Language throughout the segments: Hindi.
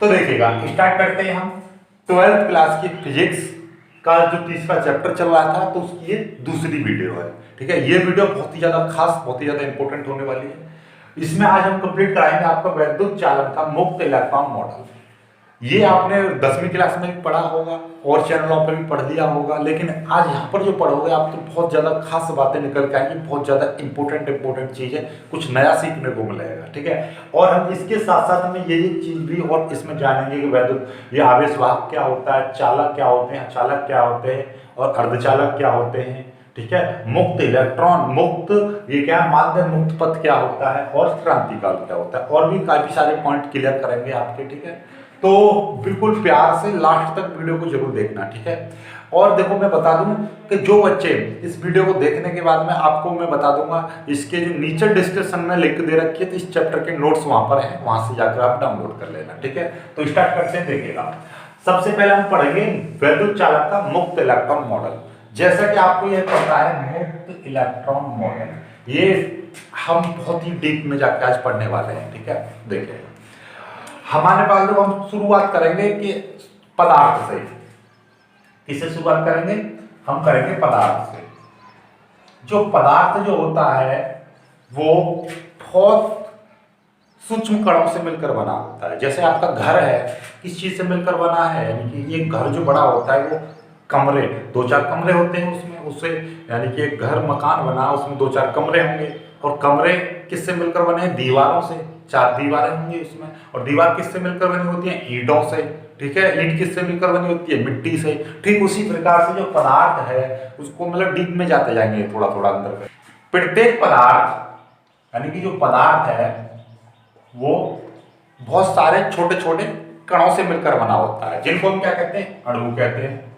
तो देखिएगा, स्टार्ट करते हैं हम 12th क्लास की फिजिक्स का जो तीसरा चैप्टर चल रहा था, तो उसकी ये दूसरी वीडियो है। ठीक है, ये वीडियो बहुत ही ज्यादा खास, बहुत ही ज्यादा इंपॉर्टेंट होने वाली है। इसमें आज हम कंप्लीट कराएंगे आपका वैद्युत चालन का मुक्त इलेक्ट्रॉन मॉडल। ये आपने 10वीं क्लास में भी पढ़ा होगा और चैनलों पर भी पढ़ लिया होगा, लेकिन आज यहाँ पर जो पढ़ोगे आप तो बहुत ज़्यादा खास बातें निकल के आएंगी, बहुत ज़्यादा इंपॉर्टेंट चीज़ें, कुछ नया सीखने को मिलेगा। ठीक है, और हम इसके साथ साथ हमें ये चीज़ भी और इसमें जानेंगे कि वैद्युत ये आवेश वाहक क्या होता है, चालक क्या होते हैं, अचालक क्या होते हैं और अर्धचालक क्या होते हैं। ठीक है, मुक्त इलेक्ट्रॉन, मुक्त ये क्या, माध्य मुक्त पथ क्या होता है और क्रांतिकाल क्या होता है, और भी काफी सारे पॉइंट क्लियर करेंगे आपके। ठीक है, तो बिल्कुल प्यार से लास्ट तक वीडियो को जरूर देखना। ठीक है, और देखो मैं बता दूं कि जो बच्चे इस वीडियो को देखने के बाद में आपको मैं बता दूंगा, इसके जो नीचे डिस्क्रिप्शन में लिंक दे रखी है, तो इस चैप्टर के नोट्स वहां पर हैं, वहां से जाकर आप डाउनलोड कर लेना। ठीक है, तो स्टार्ट करते हैं। देखिएगा, सबसे पहले हम पढ़ेंगे वैद्युत चालक का मुक्त इलेक्ट्रॉन मॉडल। जैसा कि आपको यह पता है, मुक्त इलेक्ट्रॉन मॉडल ये हम बहुत ही डीप में जाकर आज पढ़ने वाले हैं। ठीक है, देखिए हमारे पास जो हम शुरुआत करेंगे कि पदार्थ से। किससे शुरुआत करेंगे? हम करेंगे पदार्थ से। जो पदार्थ जो होता है वो बहुत सूक्ष्म कणों से मिलकर बना होता है। जैसे आपका घर है, किस चीज से मिलकर बना है? यानी कि ये घर जो बड़ा होता है वो कमरे, 2-4 कमरे होते हैं उसमें, उससे यानी कि एक घर मकान बना, उसमें 2-4 कमरे होंगे, और कमरे किससे मिलकर बने हैं? दीवारों से, 4 दीवारें होंगी उसमें, और दीवार किससे मिलकर बनी होती है? ईंटों से। ठीक है, ईंट किससे मिलकर बनी होती है? मिट्टी से। ठीक उसी प्रकार से जो पदार्थ है उसको मतलब डीप में जाते जाएंगे, थोड़ा थोड़ा अंदर। प्रत्येक पदार्थ यानी कि जो पदार्थ है वो बहुत सारे छोटे छोटे कणों से मिलकर बना होता है, जिनको हम क्या कहते हैं? अणु कहते हैं।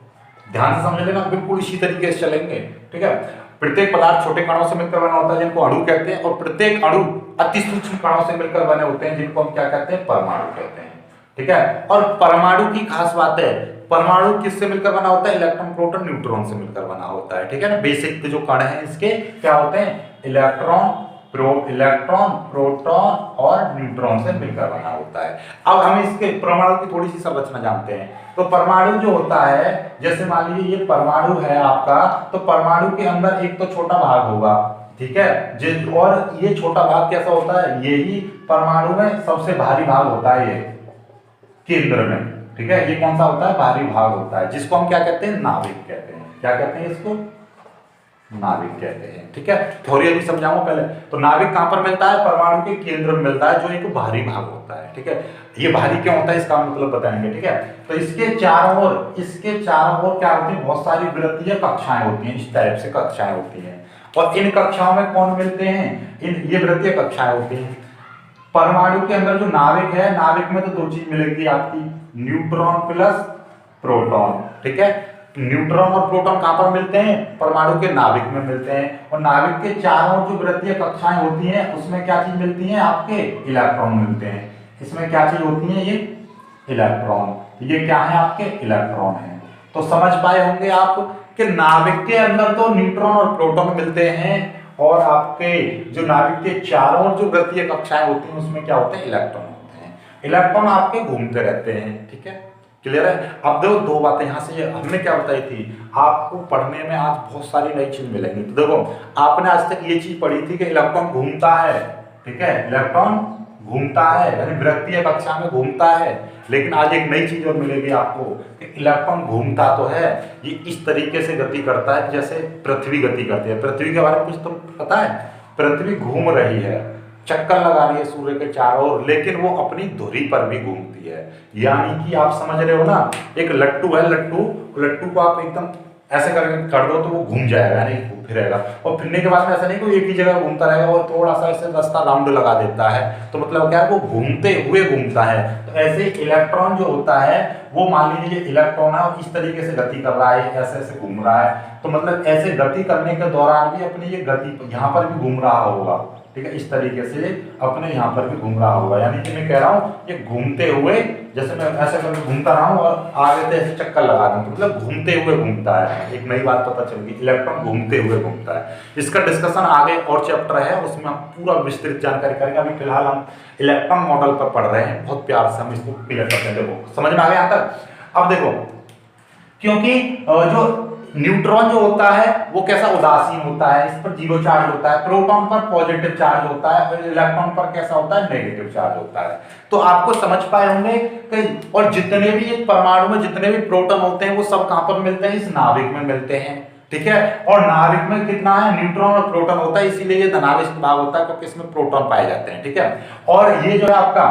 ध्यान से समझ लेना, बिल्कुल इसी तरीके से चलेंगे। ठीक है, प्रत्येक पदार्थ छोटे कणों से मिलकर बना होता है, जिनको अणु कहते हैं, और प्रत्येक अणु अति सूक्ष्म कणों से मिलकर बने होते हैं, जिनको हम क्या कहते हैं? परमाणु कहते हैं। ठीक है, और परमाणु की खास बात है, परमाणु किससे मिलकर बना होता है? इलेक्ट्रॉन, प्रोटॉन, न्यूट्रॉन से मिलकर बना होता है। ठीक है ना, बेसिक जो कण है इसके क्या होते हैं? इलेक्ट्रॉन, प्रोटॉन और न्यूट्रॉन से मिलकर बना होता है। अब हम इसके परमाणु की थोड़ी सी संरचना जानते हैं। तो परमाणु जो होता है, जैसे मान लीजिए ये परमाणु है आपका, तो परमाणु के अंदर एक तो छोटा भाग होगा। ठीक है, और ये छोटा भाग कैसा होता है? यही परमाणु में सबसे भारी भाग होता है, ये केंद्र में। ठीक है, ये कौन सा होता है? भारी भाग होता है, जिसको हम क्या कहते हैं? नाभिक कहते हैं। क्या कहते हैं इसको? नाभिक कहते हैं। ठीक है, थोड़ी अभी समझाऊंगा पहले। तो नाभिक कहां पर मिलता है? परमाणु के केंद्र में मिलता है, जो एक भारी भाग होता है। ठीक है, ये भारी क्यों होता है इसका मतलब बताएंगे। ठीक है, तो इसके चारों ओर क्या होती है? बहुत सारी वृत्तीय कक्षाएं होती हैं, इस टाइप से कक्षाएं होती हैं, और इन कक्षाओं में कौन मिलते हैं? ये वृत्तीय कक्षाएं होती हैं। परमाणु के अंदर जो नाभिक है, नाभिक में तो 2 चीज मिलेगी आपकी, न्यूट्रॉन प्लस प्रोटॉन। ठीक है, न्यूट्रॉन और प्रोटॉन कहां पर मिलते हैं? परमाणु के नाभिक में मिलते हैं, और नाभिक के चारों जो वृत्तीय कक्षाएं होती हैं उसमें क्या चीज मिलती है? आपके इलेक्ट्रॉन मिलते हैं। इसमें क्या चीज होती है? ये इलेक्ट्रॉन। ये क्या है? आपके इलेक्ट्रॉन है। तो समझ पाए होंगे आप कि नाभिक के अंदर तो न्यूट्रॉन और प्रोटॉन मिलते हैं, और आपके जो नाभिक के चारों जो वृत्तीय कक्षाएं होती हैं उसमें क्या होते हैं? इलेक्ट्रॉन होते हैं। इलेक्ट्रॉन आपके घूमते रहते हैं। ठीक है, क्लियर है? अब देखो 2 बातें यहाँ से हमने क्या बताई थी, आपको पढ़ने में आज बहुत सारी नई चीज मिलेंगी। तो देखो, आपने आज तक ये चीज पढ़ी थी कि इलेक्ट्रॉन घूमता है। ठीक है, इलेक्ट्रॉन घूमता है, यानी वृत्तीय कक्षा में घूमता है, लेकिन आज एक नई चीज और मिलेगी आपको कि इलेक्ट्रॉन घूमता तो है, ये इस तरीके से गति करता है जैसे पृथ्वी गति करती है। पृथ्वी के बारे में कुछ तुम पता है? पृथ्वी घूम रही है, चक्कर लगा रही है सूर्य के चारों ओर, लेकिन वो अपनी धुरी पर भी घूमती है। यानी कि आप समझ रहे हो ना, एक लट्टू है, लट्टू को आप एकदम ऐसे कर दो तो वो घूम जाएगा, यानी फिरेगा, और फिरने के बाद में ऐसा नहीं कि एक ही जगह घूमता रहेगा, वो थोड़ा सा ऐसे रास्ता राउंड लगा देता है। तो मतलब क्या है? वो घूमते हुए घूमता है। तो ऐसे इलेक्ट्रॉन जो होता है वो, मान लीजिए इलेक्ट्रॉन है और इस तरीके से गति कर रहा है, ऐसे ऐसे घूम रहा है, तो मतलब ऐसे गति करने के दौरान भी अपनी ये गति यहाँ पर भी घूम रहा होगा। ठीक है, इस तरीके से अपने यहाँ पर भी घूम रहा होगा। यानी कि मैं कह रहा हूँ ये घूमते हुए, जैसे मैं ऐसे करके घूमता रहा हूँ और आगे से ऐसे चक्कर लगा दूँ, तो मतलब घूमते हुए घूमता है। एक नई बात पता चल गई, इलेक्ट्रॉन घूमते हुए घूमता है। इसका डिस्कशन आगे और चैप्टर है, उसमें हम पूरा विस्तृत जानकारी करेंगे। अभी फिलहाल हम इलेक्ट्रॉन मॉडल पर पढ़ रहे हैं, बहुत प्यार से हम इसको क्लियर करते हैं। देखो समझ में आ गया यहाँ तक। अब देखो, क्योंकि जो न्यूट्रॉन जो होता है वो कैसा उदासीन होता है, इस पर जीरो चार्ज होता है, प्रोटॉन पर पॉजिटिव चार्ज होता है और इलेक्ट्रॉन पर कैसा होता है, नेगेटिव चार्ज होता है। तो आपको समझ पाए होंगे कि और जितने भी एक परमाणु में जितने भी प्रोटॉन होते हैं वो सब कहां पर मिलते हैं, इस नाभिक में मिलते हैं। ठीक है, और नाभिक में कितना है, न्यूट्रॉन और प्रोटॉन होता है, इसीलिए ये धनावेश भाग होता है क्योंकि इसमें प्रोटॉन पाए जाते हैं। ठीक है, और ये जो है आपका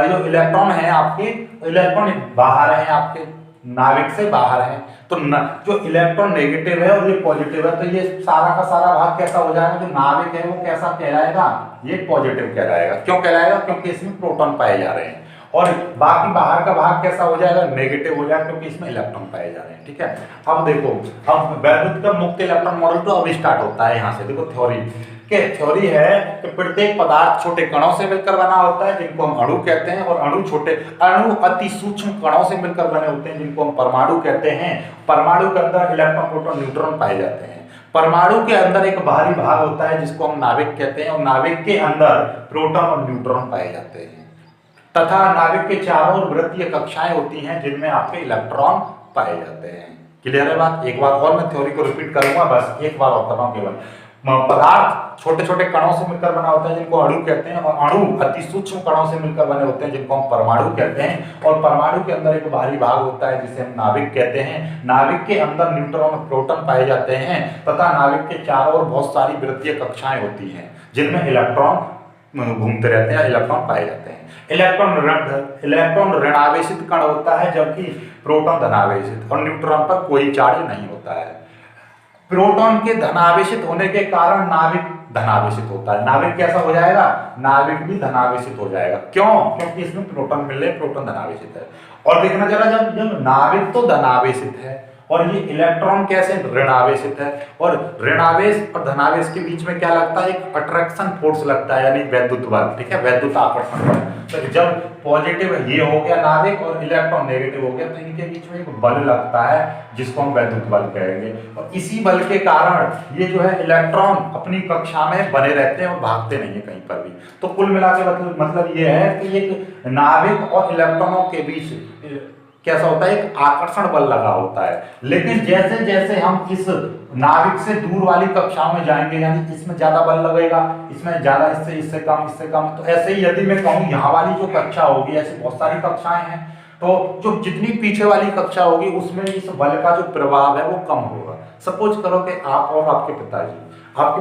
जो इलेक्ट्रॉन है, आपके इलेक्ट्रॉन बाहर है, आपके नाभिक से बाहर है। तो जो इलेक्ट्रॉन नेगेटिव है और ये पॉजिटिव है, तो ये सारा का सारा भाग कैसा हो जाएगा, जो नाभिक है वो कैसा कहलाएगा, ये पॉजिटिव कहलाएगा। क्यों कहलाएगा, क्योंकि इसमें प्रोटॉन पाए जा रहे हैं। और बाकी बाहर का भाग कैसा हो जाएगा, नेगेटिव हो जाएगा, क्योंकि इसमें इलेक्ट्रॉन पाए जा रहे हैं। ठीक है, अब देखो, अब वैद्युत का मुक्त इलेक्ट्रॉन मॉडल तो अब स्टार्ट होता है। यहाँ से देखो थ्योरी के थ्योरी है कि प्रत्येक पदार्थ छोटे कणों से मिलकर बना होता है, जिनको हम अणु कहते हैं, और अणु अति सूक्ष्म कणों से मिलकर बने होते हैं, जिनको हम परमाणु कहते हैं। परमाणु के अंदर इलेक्ट्रॉन प्रोटॉन न्यूट्रॉन पाए जाते हैं। परमाणु के अंदर एक बाहरी भाग होता है जिसको हम नाभिक कहते हैं, और नाभिक के अंदर प्रोटॉन और न्यूट्रॉन पाए जाते हैं, तथा नाभिक के चारों ओर वृत्तीय कक्षाएं होती हैं जिनमें आपके इलेक्ट्रॉन पाए जाते हैं। क्लियर है बात। एक बार और मैं थ्योरी को रिपीट करूंगा, बस एक बार और कर रहा हूं केवल। पदार्थ छोटे छोटे कणों से मिलकर बना होता है, जिनको अणु कहते हैं, और अणु अति सूक्ष्म कणों से मिलकर बने होते हैं, जिनको हम परमाणु कहते हैं। और परमाणु के अंदर एक बाहरी भाग होता है जिसे हम नाभिक कहते हैं। नाभिक के अंदर न्यूट्रॉन और प्रोटॉन पाए जाते हैं, तथा नाभिक के चारों ओर बहुत सारी वृत्तीय कक्षाएं होती हैं जिनमें इलेक्ट्रॉन घूमते रहते हैं, इलेक्ट्रॉन पाए जाते हैं। इलेक्ट्रॉन ऋणावेशित कण होता है, जबकि प्रोटॉन धनावेशित, और न्यूट्रॉन पर कोई चार्ज नहीं होता है। प्रोटॉन के धनावेशित होने के कारण नाभिक धनावेशित होता है। नाभिक कैसा हो जाएगा, नाभिक भी धनावेशित हो जाएगा। क्यों, क्योंकि इसमें प्रोटॉन मिल रहे, प्रोटॉन धनावेशित है। और देखना जरा, जब नाभिक तो धनावेशित है और ये इलेक्ट्रॉन कैसे ऋणावेशित है, और ऋणावेश और धनावेश के बीच में क्या लगता है, एक अट्रैक्शन फोर्स लगता है, यानी वैद्युत बल। ठीक है, वैद्युत आकर्षण बल। तो जब पॉजिटिव ये हो गया नाभिक और इलेक्ट्रॉन नेगेटिव हो गया, तो इनके बीच में एक बल लगता है जिसको हम वैद्युत बल कहेंगे। और इसी बल के कारण ये जो है इलेक्ट्रॉन अपनी कक्षा में बने रहते हैं और भागते नहीं है कहीं पर भी। तो कुल मिला के मतलब ये है कि एक नाभिक और इलेक्ट्रॉनों के बीच कैसा होता है, एक आकर्षण बल लगा होता है। लेकिन जैसे जैसे हम इस नाभिक से दूर वाली कक्षाओं में जाएंगे, यानी इसमें ज्यादा बल लगेगा, इसमें ज्यादा, इससे कम, तो ऐसे ही यदि मैं कहूँ यहाँ वाली जो कक्षा होगी, ऐसी बहुत सारी कक्षाएं हैं, तो जो जितनी पीछे वाली कक्षा होगी उसमें इस बल का जो प्रभाव है वो कम होगा। सपोज करो कि आप और आपके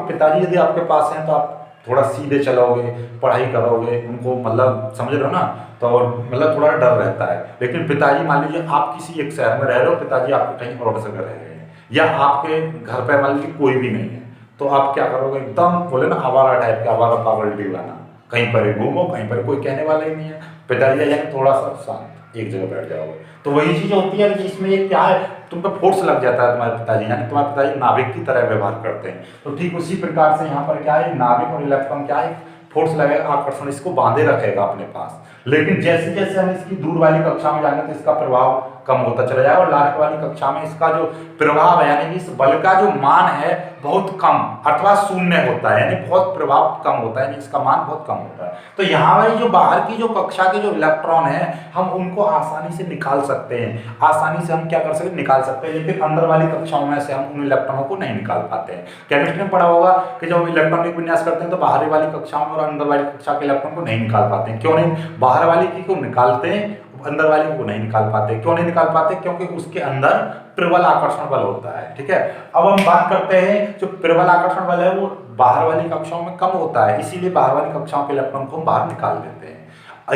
पिताजी यदि आपके पास हैं, तो आप थोड़ा सीधे चलोगे, पढ़ाई करोगे, उनको मतलब समझ रहे हो ना, तो मतलब थोड़ा डर रहता है। लेकिन पिताजी, मान लीजिए आप किसी एक शहर में रह रहे हो, पिताजी आपके कहीं और जगह रह रहे हैं, या आपके घर पे मान लीजिए कोई भी नहीं है, तो आप क्या करोगे, एकदम बोले ना आवारा टाइप के, आवारा पागल दीवाना, कहीं पर घूमो, कहीं पर कोई कहने वाला ही नहीं है। पिताजी यानी थोड़ा सा शांत एक जगह बैठ जाओगे। तो वही चीज होती है कि इसमें एक क्या है, तुम पे फोर्स लग जाता है तुम्हारे पिताजी, यानी तुम्हारे पिताजी नाभिक की तरह व्यवहार करते हैं। तो ठीक उसी प्रकार से यहाँ पर क्या है, नाभिक और इलेक्ट्रॉन क्या है, फोर्स लगेगा, आकर्षण इसको बांधे रखेगा अपने पास। लेकिन जैसे जैसे हम इसकी दूर वाली कक्षा में जाएंगे तो इसका प्रभाव कम होता चला जाएगा, और लास्ट वाली कक्षा में इसका जो प्रभाव है, यानी कि इस बल का जो मान है बहुत कम अथवा शून्य होता है, यानी बहुत प्रभाव कम होता है, यानी इसका मान बहुत कम होता है। तो यहाँ वाली जो बाहर की जो कक्षा के जो इलेक्ट्रॉन है, हम उनको आसानी से निकाल सकते हैं, आसानी से हम क्या कर सकते हैं, निकाल सकते हैं। लेकिन अंदर वाली कक्षाओं में से हम उन इलेक्ट्रॉनों को नहीं निकाल पाते हैं। केमिस्ट्री में पढ़ा होगा कि जब हम इलेक्ट्रॉनिक विन्यास करते हैं तो बाहरी वाली कक्षाओं में और अंदर वाली कक्षा के इलेक्ट्रॉन को नहीं निकाल पाते हैं। क्यों नहीं, बाहर वाली की को निकालते हैं, अंदर वाले को नहीं निकाल पाते। क्यों नहीं निकाल पाते, क्योंकि उसके अंदर प्रबल आकर्षण बल होता है। ठीक है, अब हम बात करते हैं, जो प्रबल आकर्षण बल है वो बाहर वाली कक्षाओं में कम होता है, इसीलिए बाहर वाली कक्षाओं के इलेक्ट्रॉन को हम बाहर निकाल देते हैं।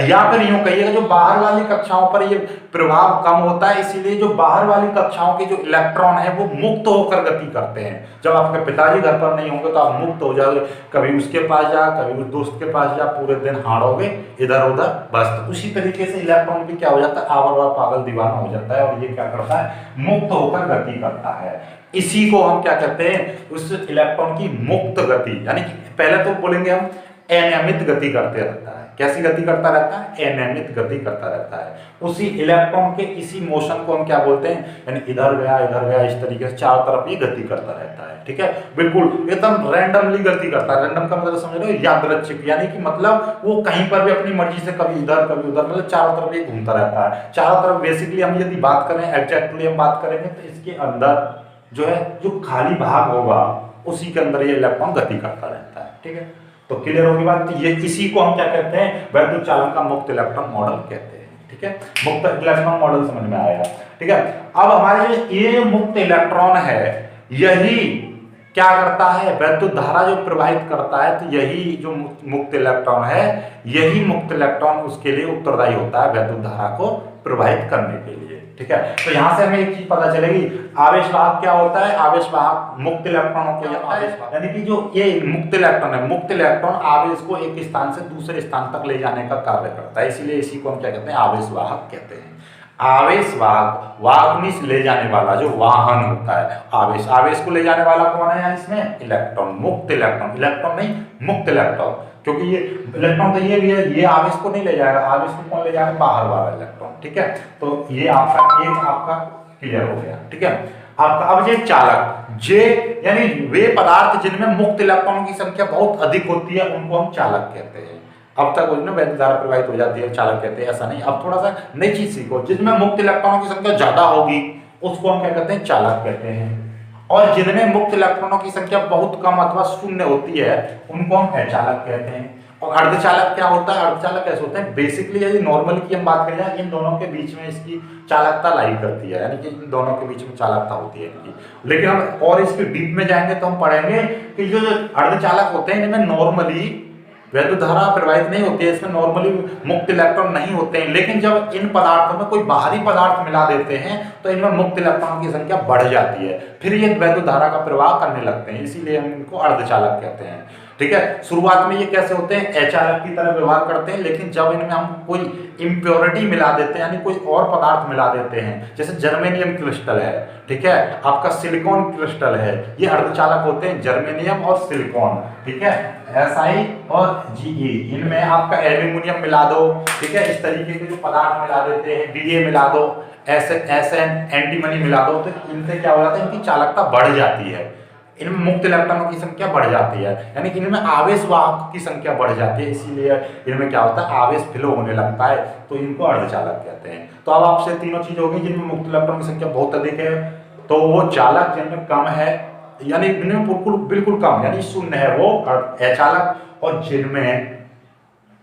या फिर यूं कहिएगा, जो बाहर वाली कक्षाओं पर ये प्रभाव कम होता है, इसीलिए जो बाहर वाली कक्षाओं के जो इलेक्ट्रॉन है वो मुक्त होकर गति करते हैं। जब आपके पिताजी घर पर नहीं होंगे तो आप मुक्त हो जाओगे, कभी उसके पास जा, कभी उस दोस्त के पास जा, पूरे दिन हाड़ोगे इधर उधर, बस। तो उसी तरीके से इलेक्ट्रॉन भी क्या हो जाता है, आवारा पागल दीवाना हो जाता है, और ये क्या करता है, मुक्त होकर गति करता है। इसी को हम क्या कहते हैं, उस इलेक्ट्रॉन की मुक्त गति, यानी कि पहले तो बोलेंगे हम अनियमित गति करते रहता है। कैसी गति करता रहता है? अनियमित गति करता रहता है। उसी इलेक्ट्रॉन के इसी मोशन को हम क्या बोलते हैं? यानी इधर गया, इस तरीके से चारों तरफ ये गति करता रहता है। ठीक है, बिल्कुल एकदम रैंडमली गति करता है। रैंडम का मतलब समझ रहे हो? यादृच्छिक, यानी कि मतलब वो कहीं पर भी अपनी मर्जी से कभी इधर कभी उधर, मतलब चारों तरफ ये घूमता रहता है। चारों तरफ बेसिकली हम यदि बात करें, एग्जैक्टली हम बात करेंगे तो इसके अंदर जो है जो खाली भाग होगा उसी के अंदर ये इलेक्ट्रॉन गति करता रहता है। ठीक है, तो क्लियर होगी बात। तो ये इसी को हम क्या कहते हैं? वैद्युत चालन का मुक्त इलेक्ट्रॉन मॉडल कहते हैं। ठीक है, मुक्त इलेक्ट्रॉन मॉडल समझ में आएगा। ठीक है, अब हमारे ये मुक्त इलेक्ट्रॉन है, यही क्या करता है? वैद्युत धारा जो प्रवाहित करता है, तो यही जो मुक्त इलेक्ट्रॉन है, यही मुक्त इलेक्ट्रॉन उसके लिए उत्तरदायी होता है वैद्युत धारा को प्रवाहित करने के लिए। ठीक है, तो यहां से हमें एक चीज पता चलेगी, आवेश वाहक क्या होता है? आवेश वाहक मुक्त इलेक्ट्रॉनों को यानी कि जो ये मुक्त इलेक्ट्रॉन है, मुक्त इलेक्ट्रॉन आवेश को एक स्थान से दूसरे स्थान तक ले जाने का कार्य करता है, इसीलिए इसी को हम क्या कहते हैं? आवेश वाहक कहते हैं। आवेश वाहक, वाहक मींस ले जाने वाला, जो वाहन होता है। आवेश को ले जाने वाला कौन है इसमें? इलेक्ट्रॉन, मुक्त इलेक्ट्रॉन, इलेक्ट्रॉन नहीं मुक्त इलेक्ट्रॉन, क्योंकि ये इलेक्ट्रॉन तो ये भी है, ये आवेश को नहीं ले जाएगा, आवेश को कौन ले जाएगा? बाहर वाला इलेक्ट्रॉन। ठीक है, तो ये आपका क्लियर हो गया। ठीक है, आपका अब ये चालक, जे यानी वे पदार्थ जिनमें मुक्त इलेक्ट्रॉनों की संख्या बहुत अधिक होती है, उनको हम चालक कहते हैं। अब तक वैद्युत धारा प्रवाहित हो जाती है, चालक कहते हैं, ऐसा नहीं। अब थोड़ा सा नई चीज सीखो, जिसमें मुक्त इलेक्ट्रॉनों की संख्या ज्यादा होगी उसको हम क्या कहते हैं? चालक कहते हैं। और जिनमें मुक्त इलेक्ट्रॉनों की संख्या बहुत कम अथवा शून्य होती है, उनको हम अचालक कहते हैं। और अर्धचालक क्या होता है? अर्धचालक कैसे होते हैं? बेसिकली यदि नॉर्मल की हम बात करें, इन दोनों के बीच में इसकी चालकता लाई करती है, यानी कि इन दोनों के बीच में चालकता होती है इनकी। लेकिन हम और इसके डीप में जाएंगे तो हम पढ़ेंगे कि जो अर्धचालक होते हैं इनमें नॉर्मली वैद्युत धारा प्रवाहित नहीं होती है, इसमें नॉर्मली मुक्त इलेक्ट्रॉन नहीं होते हैं। लेकिन जब इन पदार्थों में कोई बाहरी पदार्थ मिला देते हैं तो इनमें मुक्त इलेक्ट्रॉन की संख्या बढ़ जाती है, फिर ये वैद्युत धारा का प्रवाह करने लगते हैं, इसीलिए हम इनको अर्धचालक कहते हैं। ठीक है, शुरुआत में ये कैसे होते हैं? अचालक की तरह व्यवहार करते हैं, लेकिन जब इनमें हम कोई इम्प्योरिटी मिला देते हैं, यानी कोई और पदार्थ मिला देते हैं, जैसे जर्मेनियम क्रिस्टल है, ठीक है, आपका सिलिकॉन क्रिस्टल है, ये अर्धचालक होते हैं, जर्मेनियम और सिलिकॉन। ठीक है, Si और Ge, इनमें आपका एल्यूमिनियम मिला दो, ठीक है, इस तरीके के जो पदार्थ मिला देते हैं, Da मिला दो, Sn एंटीमनी मिला दो, तो इनसे क्या हो जाता है? इनकी चालकता बढ़ जाती है, इनमें मुक्त इलेक्ट्रॉनों की संख्या बढ़ जाती है, यानी कि इनमें आवेश वाहक की संख्या बढ़ जाती है, इसीलिए इनमें क्या होता है? आवेश फ्लो होने लगता है, तो इनको अर्धचालक कहते हैं। तो अब आपसे तीनों चीज होगी, जिनमें मुक्त इलेक्ट्रॉन की संख्या बहुत अधिक है तो वो चालक, जिनमें कम है यानी इनमें बिल्कुल कम यानी शून्य है वो अचालक, और जिनमें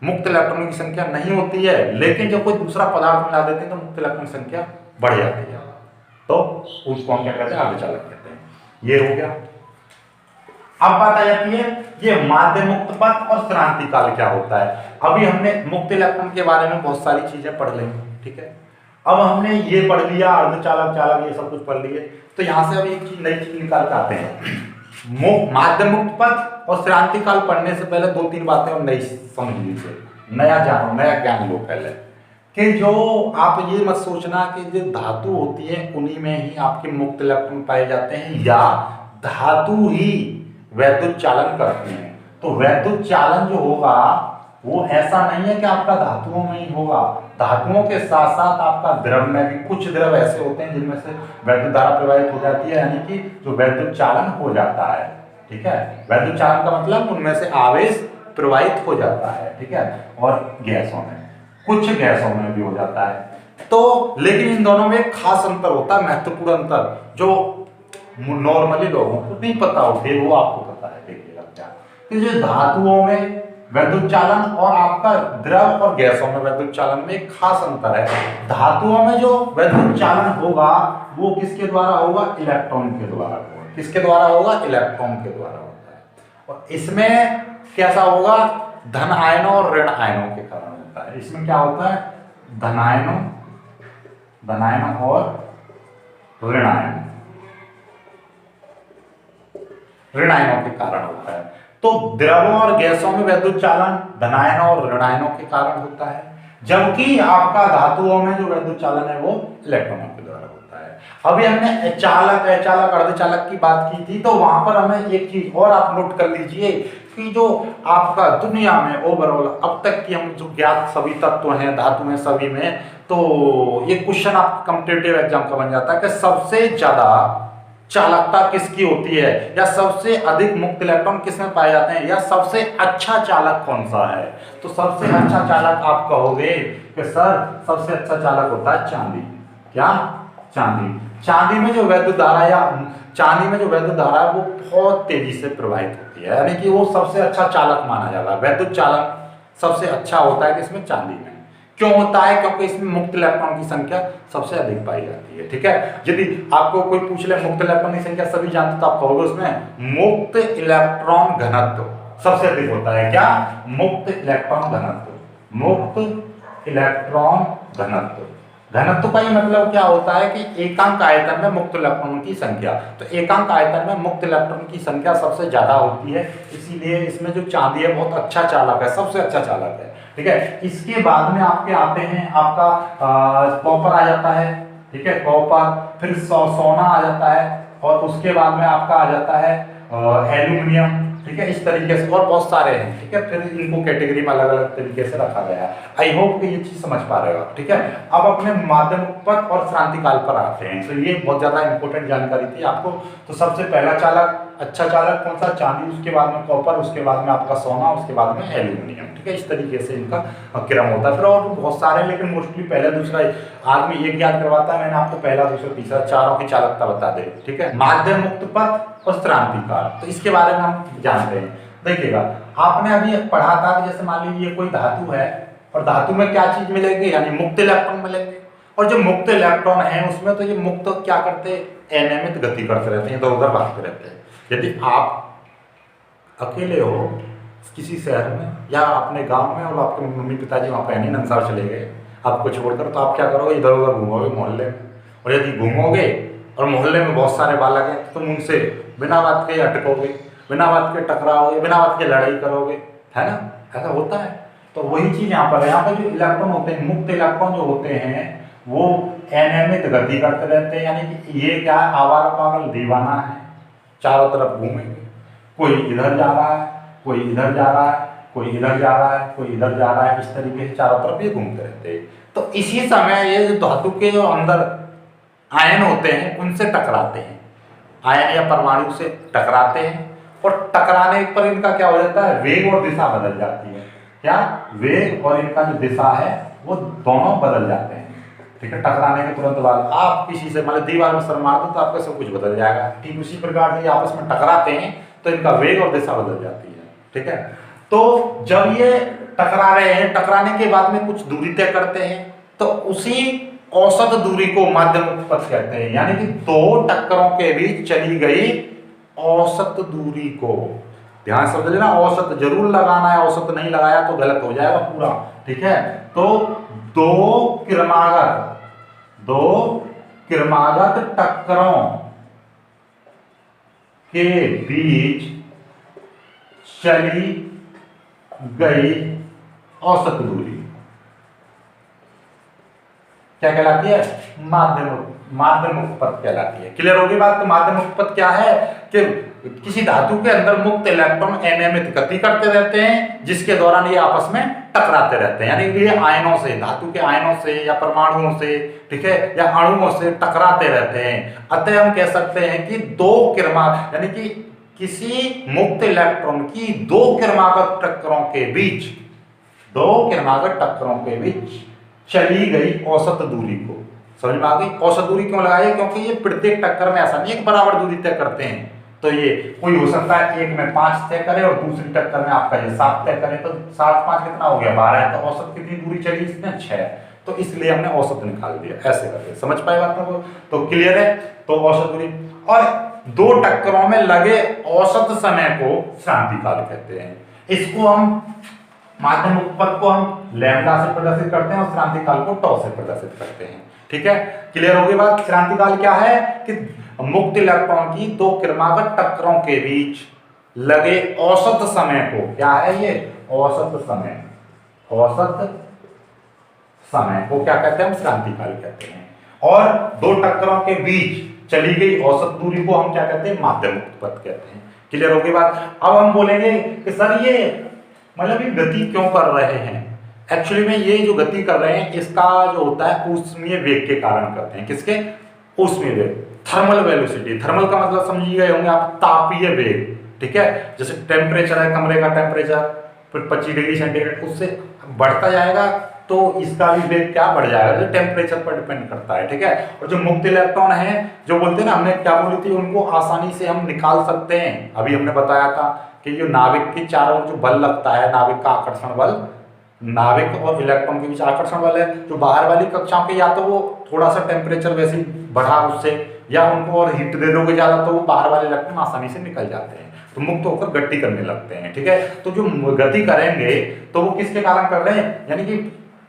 मुक्त इलेक्ट्रॉनों की संख्या नहीं होती है लेकिन जब कोई दूसरा पदार्थ मिला देते हैं तो मुक्त इलेक्ट्रॉन की संख्या बढ़ जाती है, तो उसको हम क्या कहते हैं? अर्धचालक कहते हैं। ये हो गया। अब बात आ जाती है ये माध्य मुक्त पथ और श्रांति काल क्या होता है। अभी हमने मुक्त इलेक्ट्रॉन के बारे में बहुत सारी चीजें पढ़ ली, ठीक है, अब हमने ये पढ़ लिया, अर्धचालक, चालक, ये सब कुछ पढ़ लिए, तो यहां से अब एक चीज, नई चीज निकाल के आते हैं। माध्य मुक्त पथ और श्रांति काल पढ़ने से पहले दो तीन बातें हम नई समझ लीजिए, नया जानो, नया ज्ञान लो पहले, कि जो आप ये मत सोचना कि जो धातु होती है उन्हीं में ही आपके मुक्त इलेक्ट्रॉन पाए जाते हैं, या धातु ही वैद्युत चालन करती है। तो वैद्युत चालन जो होगा वो ऐसा नहीं है कि आपका धातुओं में ही होगा, धातुओं के साथ साथ आपका द्रव में भी, कुछ द्रव ऐसे होते हैं जिनमें से वैद्युत धारा प्रवाहित हो जाती है, यानी कि जो वैद्युत चालन हो जाता है। ठीक है, वैद्युत चालन का मतलब उनमें से आवेश प्रवाहित हो जाता है, ठीक है, और गैसों में, कुछ गैसों में भी हो जाता है। तो लेकिन इन दोनों में एक खास अंतर होता है, महत्वपूर्ण अंतर, जो नॉर्मली लोगों को नहीं पता होती है, वो आपको पता है। देखिएगा क्या, कि जो धातुओं में वैद्युत चालन और आपका द्रव और गैसों में वैद्युत चालन में एक खास अंतर है। धातुओं में जो वैद्युत चालन होगा वो किसके द्वारा होगा? इलेक्ट्रॉन के द्वारा होगा। किसके द्वारा होगा? इलेक्ट्रॉन के द्वारा होता है। और इसमें कैसा होगा? धन आयनों और ऋण आयनों के कारण होता है। इसमें क्या होता है? धन आयनों और ऋण आयनों के कारण होता है। तो द्रवों और गैसों में वैद्युत चालन धनायनों और ऋणायनों के कारण होता है, जबकि आपका धातुओं में जो वैद्युत चालन है वो इलेक्ट्रॉनों के द्वारा होता है। अभी हमने चालक अचालक अर्धचालक की बात की थी, तो वहां पर हमें एक चीज और आप नोट कर लीजिए कि जो आपका दुनिया में ओवरऑल अब तक की हम जो ज्ञात सभी तत्व हैं, धातु हैं सभी में, तो ये क्वेश्चन आपका कॉम्पिटिटिव एग्जाम का बन जाता है कि सबसे ज्यादा चालकता किसकी होती है, या सबसे अधिक मुक्त इलेक्ट्रॉन किसमें पाए जाते हैं, या सबसे अच्छा चालक कौन सा है। तो सबसे अच्छा चालक आप कहोगे कि सर सबसे अच्छा चालक होता है चांदी। क्या? चांदी। चांदी में जो वैद्युत धारा या चांदी में जो वैद्युत धारा है वो बहुत तेजी से प्रवाहित होती है, यानी कि वो सबसे अच्छा चालक माना जाता है। वैद्युत चालक सबसे अच्छा होता है किसमें? चांदी में। क्यों होता है? क्योंकि इसमें मुक्त इलेक्ट्रॉन की संख्या सबसे अधिक पाई जाती है। ठीक है, यदि आपको कोई पूछ ले मुक्त इलेक्ट्रॉन की संख्या सभी जानते तो आप कहोगे उसमें मुक्त इलेक्ट्रॉन घनत्व सबसे अधिक होता है। क्या? मुक्त इलेक्ट्रॉन घनत्व। मुक्त इलेक्ट्रॉन घनत्व। घनत्व का ये मतलब क्या होता है कि एकांक आयतन में मुक्त इलेक्ट्रॉन की संख्या, तो एकांक आयतन में मुक्त इलेक्ट्रॉन की संख्या सबसे ज्यादा होती है, इसीलिए इसमें जो चांदी है बहुत अच्छा चालक है, सबसे अच्छा चालक है। ठीक है, इसके बाद में आपके आते हैं आपका कॉपर आ जाता है। ठीक है, कॉपर, फिर सोना आ जाता है, और उसके बाद में आपका आ जाता है एल्यूमिनियम। ठीक है, इस तरीके से और बहुत सारे हैं। ठीक है, फिर इनको कैटेगरी में अलग अलग तरीके से रखा गया है। आई होप कि ये चीज समझ पा रहे हो आप। ठीक है, अब अपने माध्यम उपपथ और क्रांति काल पर आते हैं। तो ये बहुत ज्यादा इंपॉर्टेंट जानकारी थी आपको। तो सबसे पहला चालक, अच्छा चालक कौन सा? चांदी, उसके बाद में कॉपर, उसके बाद में आपका सोना, उसके बाद में एल्यूमिनियम। ठीक है, इस तरीके से इनका क्रम होता है। फिर और बहुत सारे, लेकिन मोस्टली पहला दूसरा आदमी एक याद करवाता है। मैंने आपको पहला दूसरा तीसरा चारों की चालकता बता दे। ठीक है, माध्यम मुक्त पथ और क्रांति काल, तो इसके बारे में हम जानते हैं। देखिएगा, आपने अभी पढ़ा था कि जैसे मान लीजिए कोई धातु है, और धातु में क्या चीज मिलेगी? यानी मुक्त इलेक्ट्रॉन मिलेंगे। और जो मुक्त इलेक्ट्रॉन है उसमें तो ये मुक्त क्या करते हैं? अनियमित गति करते रहते हैं, इधर उधर भागते रहते हैं। यदि आप अकेले हो किसी शहर में या अपने गांव में, और आपके मम्मी पिताजी वहां पे नहीं, नंसार चले गए आपको छोड़कर, तो आप क्या करोगे? इधर उधर घूमोगे मोहल्ले में। और यदि घूमोगे और मोहल्ले में बहुत सारे बालक हैं तो तुम उनसे बिना बात के अटकोगे, बिना बात के टकराओगे, बिना बात के लड़ाई करोगे, है ना? ऐसा होता है। तो वही चीज यहाँ पर है। यहाँ पर जो इलेक्ट्रॉन होते हैं, मुक्त इलेक्ट्रॉन जो होते हैं, वो अनियमित गति करते रहते हैं। यानी कि ये क्या? आवारा पागल दीवाना है, चारों तरफ घूमेंगे। कोई इधर जा रहा है, कोई इधर जा रहा है, कोई इधर जा रहा है, कोई इधर जा रहा है, इस तरीके से चारों तरफ ये घूमते रहते हैं। तो इसी समय ये जो धातु के जो अंदर आयन होते हैं उनसे टकराते हैं, आयन या परमाणु से टकराते हैं, और टकराने पर इनका क्या हो जाता है? वेग और दिशा बदल जाती है। क्या? वेग और इनका जो दिशा है वो दोनों बदल जाते हैं। ठीक है, टकराने के तुरंत बाद आप किसी से मतलब दीवार में सर मार दो तो आपका सब कुछ बदल जाएगा। ठीक उसी प्रकार से आपस में टकराते हैं तो इनका वेग और दिशा बदल जाती है। ठीक है, तो जब ये टकरा रहे हैं, टकराने के बाद में कुछ दूरी तय करते हैं, तो उसी औसत दूरी को माध्यम उपपथ कहते हैं। यानी कि दो टक्करों के बीच चली गई औसत दूरी को, ध्यान से समझ लेना, औसत जरूर लगाना है, औसत नहीं लगाया तो गलत हो जाएगा पूरा। ठीक है, तो दो क्रमागत टक्करों के बीच चली गई औसत दूरी क्या कहलाती है? माध्यम उपपथ कहलाती है। क्लियर होगी बात? तो माध्यम उपपथ क्या है कि किसी धातु के अंदर मुक्त इलेक्ट्रॉन अनियमित गति करते रहते हैं, जिसके दौरान ये आपस में टकराते रहते हैं। यानी कि ये आयनों से, धातु के आयनों से या परमाणुओं से, ठीक है, या अणुओं से टकराते रहते हैं। अतः हम कह सकते हैं कि यानी कि किसी मुक्त इलेक्ट्रॉन की दो क्रमागत टक्करों के बीच चली गई औसत दूरी को, समझ में आ गई? औसत दूरी क्यों लगाई? क्योंकि ये प्रत्येक टक्कर में ऐसा नहीं एक बराबर दूरी तय करते हैं। तो ये कोई हो सकता है एक में 5 तय करे और दूसरी टक्कर में आपका ये 7 तय करे, तो 7 5 कितना हो गया? 12 है। तो औसत कितनी दूरी चली इसमें? 6। तो इसलिए हमने औसत निकाल दिया। ऐसे करके समझ पाए बात को? तो क्लियर है? तो औसत दूरी और दो टक्करों में लगे औसत समय को क्रांति काल कहते हैं। इसको हम माध्यम उपपथ को हम लैम्डा से प्रदर्शित करते हैं और क्रांति काल को टॉ से प्रदर्शित करते हैं। ठीक है, क्लियर होगी बात? क्रांति काल क्या है कि मुक्त इलेक्ट्रॉन की दो क्रमागत टक्करों के बीच लगे औसत समय को, क्या है ये? औसत समय को क्या कहते हैं हम क्रांतिकाल कहते हैं। और दो टक्करों के बीच चली गई औसत दूरी को हम क्या कहते हैं माध्य मुक्त पथ कहते हैं। क्लियर होगी बात। अब हम बोलेंगे कि सर ये मतलब ये गति क्यों कर रहे हैं। एक्चुअली में ये जो गति कर रहे हैं इसका जो होता है ऊष्मीय वेग के कारण करते हैं। किसके? ऊष्मीय वेग, थर्मल वेलोसिटी। थर्मल का मतलब समझ गए होंगे आप, तापीय वेग। ठीक है, जैसे टेम्परेचर है, कमरे का टेम्परेचर फिर 25 डिग्री सेंटीग्रेड उससे बढ़ता जाएगा तो इसका भी वेग क्या बढ़ जाएगा, जो टेम्परेचर पर डिपेंड करता है। ठीक है, और जो मुक्त इलेक्ट्रॉन है जो बोलते हैं ना, हमने क्या बोली थी, उनको आसानी से हम निकाल सकते हैं। अभी हमने बताया था कि जो नाभिक के चारों जो बल लगता है, नाभिक का आकर्षण बल, नाभिक और इलेक्ट्रॉन के बीच आकर्षण बल है, जो बाहर वाली कक्षाओं के या तो वो थोड़ा सा टेम्परेचर वैसे ही बढ़ा उससे, या उनको और हीट दे दोगे ज्यादा तो वो बाहर वाले इलेक्ट्रॉन आसानी से निकल जाते हैं, तो मुक्त होकर गति करने लगते हैं। ठीक है, तो जो गति करेंगे तो वो किसके कारण कर रहे हैं, यानी कि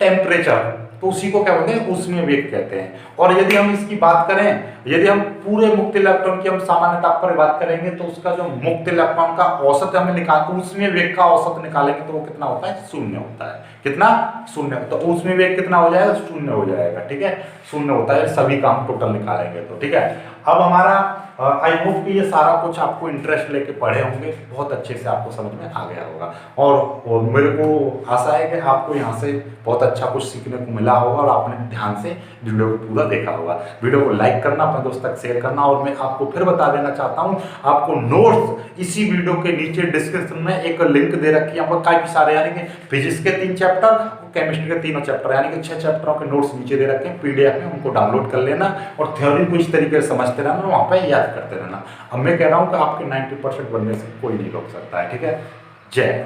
टेम्परेचर, तो उसी को क्या बोलते हैं ऊष्मीय वेग कहते हैं। और यदि हम इसकी बात करें, यदि हम पूरे मुक्त इलेक्ट्रॉन की हम सामान्य ताप पर बात करेंगे तो उसका जो मुक्त इलेक्ट्रॉन का औसत हमें निकाल, ऊष्मीय वेग का औसत निकालेंगे तो वो कितना होता है, शून्य होता है। कितना? शून्य। तो ऊष्मीय वेग कितना हो जाएगा, शून्य हो जाएगा। ठीक है, शून्य होता है सभी का हम टोटल निकालेंगे तो। ठीक है, अब हमारा आई होप कि ये सारा कुछ आपको इंटरेस्ट लेके पढ़े होंगे, बहुत अच्छे से आपको समझ में आ गया होगा। और मेरे को आशा है कि आपको यहाँ से बहुत अच्छा कुछ सीखने को मिला होगा और आपने ध्यान से वीडियो को पूरा देखा होगा। वीडियो को लाइक करना, अपने दोस्त तक शेयर करना। और मैं आपको फिर बता देना चाहता हूँ, आपको नोट्स इसी वीडियो के नीचे डिस्क्रिप्शन में एक लिंक दे रखी है, आपको काफी सारे, यानी कि फिजिक्स के 3 चैप्टर, केमिस्ट्री के 3 चैप्टर, यानी कि 6 चैप्टरों के नोट्स नीचे दे रखे हैं पीडीएफ में, उनको डाउनलोड कर लेना और थ्योरी को इस तरीके से समझते रहना, वहाँ पे याद करते रहना। अब मैं कह रहा हूँ कि आपके 90% बनने से कोई नहीं रोक सकता है। ठीक है, जय।